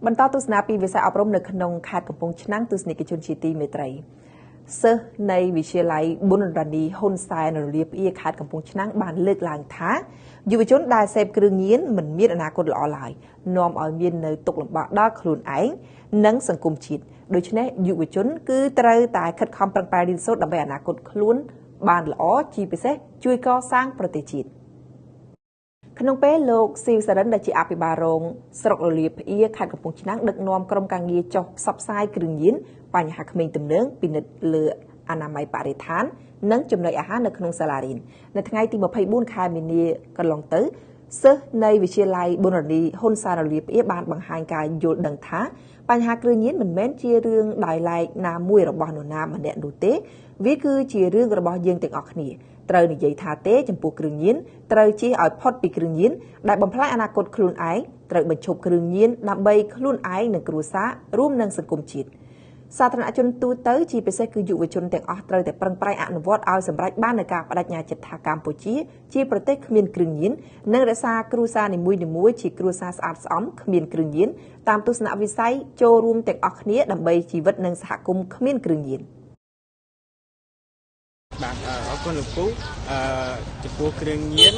បន្តទស្សនាពីវិស័យអប់រំនៅក្នុងខេត្តកំពង់ឆ្នាំងទស្សនិកជនជាទីមេត្រីសិស្សនៃវិទ្យាល័យប៊ុនរ៉ានីហ៊ុនសែនរលាភីខេត្តកំពង់ឆ្នាំងបានលើកឡើងថាយុវជនដែលសេពគ្រឿងញៀនមិនមានអនាគតល្អឡើយនាំឲ្យមាននៅទុក្ខលំបាកដល់ខ្លួនឯងនិងសង្គមជាតិដូច្នេះយុវជនគឺត្រូវតែខិតខំប្រឹងប្រែងរៀនសូត្រដើម្បីអនាគតខ្លួនបានល្អជាពិសេសជួយកសាងប្រទេសជាតិក្នុងពេលលោកស៊ីវសារិនដែលជាអភិបាលរងស្រុករលាភីខេត្តកំពង់ឆ្នាំងដឹកនាំក្រុមការងារចុះផ្សព្វផ្សាយគ្រឿងញៀនបញ្ហាក្មេងទំនើងពិនិត្យលើអនាម័យបរិស្ថាននិងចំណីអាហារនៅក្នុងសាលារៀននៅថ្ងៃទី24ខែមីនាកន្លងទៅសិស្សនៃវិទ្យាល័យប៊ុនរ៉ានីហ៊ុនសែនរលាភីបានបង្ហាញការយល់ដឹងថាបញ្ហាគ្រឿងញៀនមិនមែនជារឿងដោយឡែកណាមួយរបស់នរណាម្នាក់នោះទេវាគឺជារឿងរបស់យើងទាំងអស់គ្នាត្រូវនិយាយថាទេចំពោះគ្រឿងញៀនត្រូវជៀសឲ្យផុតពីគ្រឿងញៀនដែលបំផ្លាញអនាគតខ្លួនឯងត្រូវបញ្ឈប់គ្រឿងញៀនដើម្បីខ្លួនឯងនិងគ្រួសាររួមនឹងសង្គមជាតិសាធារណជនទូទៅជាពិសេសគឺយុវជនទាំងអស់ត្រូវតែប្រឹងប្រែងអនុវត្តឲ្យសម្រេចបាននូវការបដិញ្ញាចិត្តថាកម្ពុជាជាប្រទេសគ្មានគ្រឿងញៀននិងរក្សាគ្រួសារនីមួយៗជាគ្រួសារស្អាតស្អំគ្មានគ្រឿងញៀនតាមទស្សនវិស័យចូលរួមទាំងអស់គ្នាដើម្បីជីវិតនិងសហគមន៍គ្មានគ្រឿងញៀនបាទអរគុណលោកពូចំពោះគ្រឿងញៀន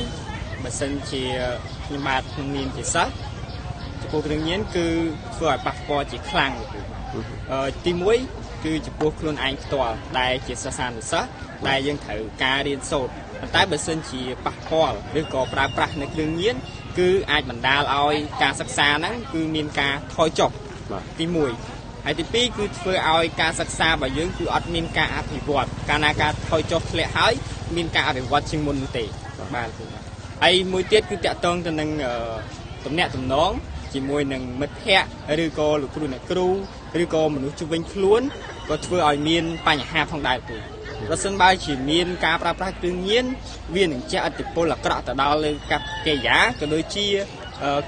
បើសិនជាខ្ញុំបាទខ្ញុំមានជាសិស្សចំពោះគ្រឿងញៀនគឺធ្វើឲ្យប៉ះពាល់ជាខ្លាំងទី1គឺចំពោះខ្លួនឯងផ្ទាល់ដែលជាសិស្សានុសិស្សដែលយើងត្រូវការរៀនសូត្រប៉ុន្តែបើសិនជាប៉ះពាល់ឬក៏ប្រើប្រាស់នៅគ្រឿងញៀនគឺអាចបណ្ដាលឲ្យការសិក្សាហ្នឹងគឺមានការថយចុះទី1ហើយទី2គឺធ្វើឲ្យការសិក្សារបស់យើងគឺអត់មានការអភិវឌ្ឍកាលណាការថយចុះធ្លាក់ហើយមានការអភិវឌ្ឍជាងមុននោះទេបាទហើយមួយទៀតគឺតាក់ទងទៅនឹងទំនាក់ទំនងជាមួយនឹងមិត្តភ័ក្តិឬក៏លោកគ្រូអ្នកគ្រូឬក៏មនុស្សជុំវិញខ្លួនក៏ធ្វើឲ្យមានបញ្ហាផងដែរព្រោះប្រសិនបើជាមានការប្រើប្រាស់គ្រឿងញៀនវានឹងជះឥទ្ធិពលអាក្រក់ទៅដល់លើកប្បកិរិយាក៏ដូចជា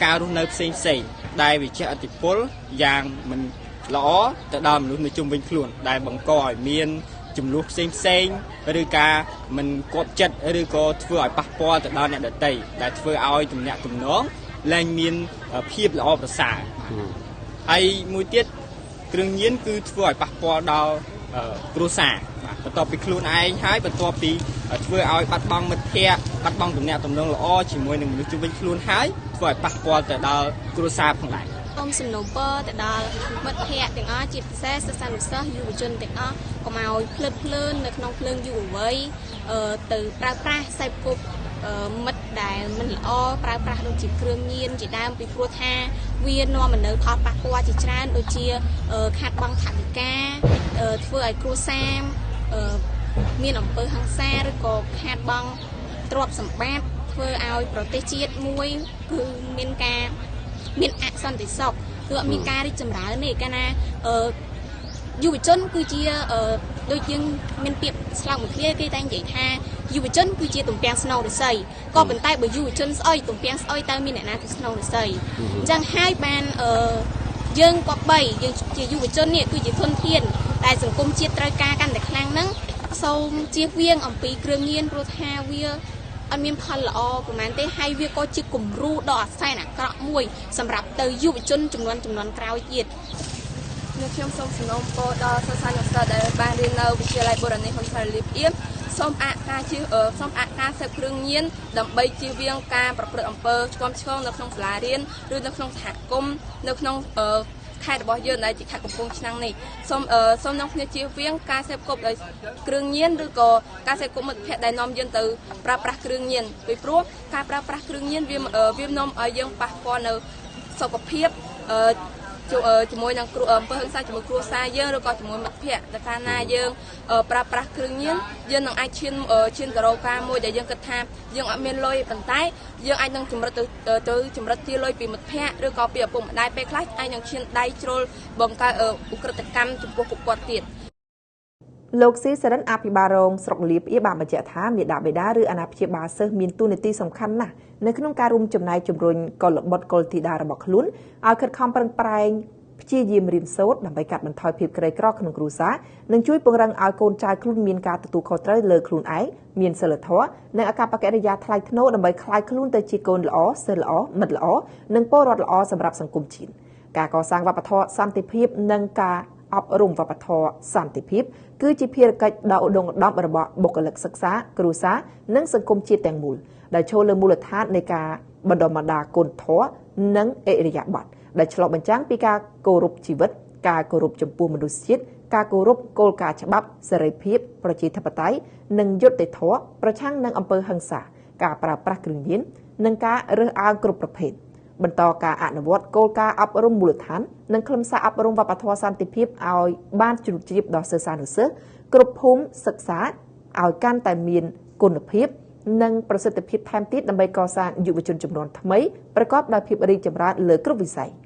ការរស់នៅផ្សេងដែលវាជះឥទ្ធិពលយ៉ាងមិនល្អទៅដល់មនុស្សនៅជុំវិញខ្លួនដែលបង្កឲ្យមានចំនួនផ្សេងឬការមិនគប់ចិត្តឬក៏ធ្វើឲ្យប៉ះពាល់ទៅដល់អ្នកដទៃដែលធ្វើឲ្យទំនាក់ទំនងឡើងមានភាពល្អប្រសើរហើយមួយទៀតគ្រឿងញៀនគឺធ្វើឲ្យប៉ះពាល់ដល់គ្រួសារបន្ទាប់ពីខ្លួនឯងហើយបន្ទាប់ពីធ្វើឲ្យបាត់បង់មិត្តភ័ក្តិបាត់បង់ទំនាក់ទំនងល្អជាមួយនឹងមនុស្សជុំវិញខ្លួនហើយធ្វើឲ្យប៉ះពាល់ទៅដល់គ្រួសារផងដែរសូមសំណូមពរទៅដល់មិត្តភ័ក្តិទាំងអស់ជាពិសេសសិស្សានុសិស្សយុវជនទាំងអស់កុំឲ្យភ្លើតភ្លើននៅក្នុងភ្លើងយុវវ័យទៅប្រើប្រាស់សេពគប់មិត្តដែលមិនល្អប្រើប្រាស់ដូចជាគ្រឿងញៀនជាដើមពីព្រោះថាវានាំមកនៅផលប៉ះពាល់ជាច្រើនដូចជាខាតបង់ថវិកាធ្វើឲ្យគ្រួសារមានអំពើហិង្សាឬក៏ខាតបង់ទ្រព្យសម្បត្តិធ្វើឲ្យប្រទេសជាតិមួយគឺមានអសន្តិសុខគឺអត់មានការរីកចម្រើនទេកាលណាយុវជនគឺជាដូចយើងមានពាក្យស្លោកមួយគ្នាគេតែនិយាយថាយុវជនគឺជាទំពាំងស្នូលឫស្សីក៏ប៉ុន្តែបើយុវជនស្អុយទំពាំងស្អុយតើមានអ្នកណាទៅស្នូលឫស្សីអញ្ចឹងហើយបានយើងគប្បីយើងជាយុវជននេះគឺជាធនធានដែលសង្គមជាតិត្រូវការកាន់តែខ្លាំងហ្នឹងសូមជៀសវាងអំពីគ្រឿងញៀនព្រោះថាវាអត់មានផលល្អប្រហែលទេហើយវាក៏ជាគំរូដ៏អាសន្នអាក្រក់មួយសម្រាប់ទៅយុវជនចំនួនក្រោយទៀតខ្ញុំសូមសំណូមពរដល់សិស្សានុសិស្សដែលបានរៀននៅវិទ្យាល័យប៊ុនរ៉ានីហ៊ុនសែនរលាភីសូមអនុញ្ញាតសេពគ្រឿងញៀនដើម្បីជៀសវាងការប្រព្រឹត្តអំពើឆ្គាំឆ្គងនៅក្នុងសាលារៀនឬនៅក្នុងសហគមន៍នៅក្នុងខេត្តរបស់យើងដែលជាខេត្តកំពង់ឆ្នាំងនេះសូមនាំគ្នាជៀសវាងការសេពគប់ដោយគ្រឿងញៀនឬក៏ការសេពគប់មិត្តភ័ក្តិដែលនាំយើងទៅប្រើប្រាស់គ្រឿងញៀនពីព្រោះការប្រើប្រាស់គ្រឿងញៀនវានាំឲ្យយើងប៉ះពាល់នៅសុខភាពជាមួយនឹងអំពើហិង្សាជាមួយគ្រួសារយើងឬក៏ជាមួយមិត្តភ័ក្តិតែកាលណាយើងប្រើប្រាស់គ្រឿងញៀនយើងនឹងអាចឈានទៅរកការមួយដែលយើងគិតថាយើងអត់មានលុយប៉ុន្តែយើងអាចនឹងចម្រិតទៅចម្រិតទារលុយពីមិត្តភ័ក្តិឬក៏ពីឪពុកម្ដាយពេលខ្លះអាចនឹងឈានដៃជ្រុលបង្កើតឧក្រិដ្ឋកម្មចំពោះពួកគាត់ទៀតលោកស៊ីសរិនអភិបាលរងស្រុកលៀបបានបញ្ជាក់ថាមេដាបេដាឬអាណាព្យាបាលសិស្សមានតួនាទីសំខាន់ណាស់នៅក្នុងការរួមចំណែកជំរុញកុលបុត្រកុលធីតារបស់ខ្លួនឲ្យខិតខំប្រឹងប្រែងព្យាយាមរៀនសូត្រដើម្បីកាត់បន្ថយភាពក្រីក្រក្នុងគ្រួសារនិងជួយពង្រឹងឲ្យកូនចៅខ្លួនមានការទទួលខុសត្រូវលើខ្លួនឯងមានសីលធម៌និងអាកប្បកិរិយាថ្លៃថ្នូរដើម្បីក្លាយខ្លួនទៅជាកូនល្អសិស្សល្អមិត្តល្អនិងពលរដ្ឋល្អសម្រាប់សង្គមជាតិ ការកសាងវប្បធម៌សន្តិភាពនិងការអប់រំវប្បធម៌សន្តិភាពគឺជាភារកិច្ចដ៏ឧត្តមឧត្តមរបស់បុគ្គលិកសិក្សាគ្រួសារនិងសង្គមជាតិទាំងមូលដែលចូលលើមូលដ្ឋាននៃការបណ្ដុះបណ្ដាលគុណធម៌និងអរិយាប័ត្រដែលឆ្លុះបញ្ចាំងពីការគោរពជីវិតការគោរពចំពោះមនុស្សជាតិការគោរពគោលការណ៍ច្បាប់សេរីភាពប្រជាធិបតេយ្យនិងយុត្តិធម៌ប្រឆាំងនឹងអំពើហិង្សាការប្រើប្រាស់គ្រឿងញៀននិងការរើសអើងគ្រប់ប្រភេទបន្តការអនុវត្តគោលការណ៍អប់រំមូលដ្ឋាននិងខ្លឹមសារអប់រំវប្បធម៌សន្តិភាពឲ្យបានជ្រាបជ្រាបដល់សិស្សានុសិស្សគ្រប់ភូមិសិក្សាឲ្យកាន់តែមានគុណភាពនិងប្រសិទ្ធភាពថែមទៀតដើម្បីកសាងយុវជនជំនាន់ថ្មីប្រកបដោយភាពរីកចម្រើនលើគ្រប់វិស័យ។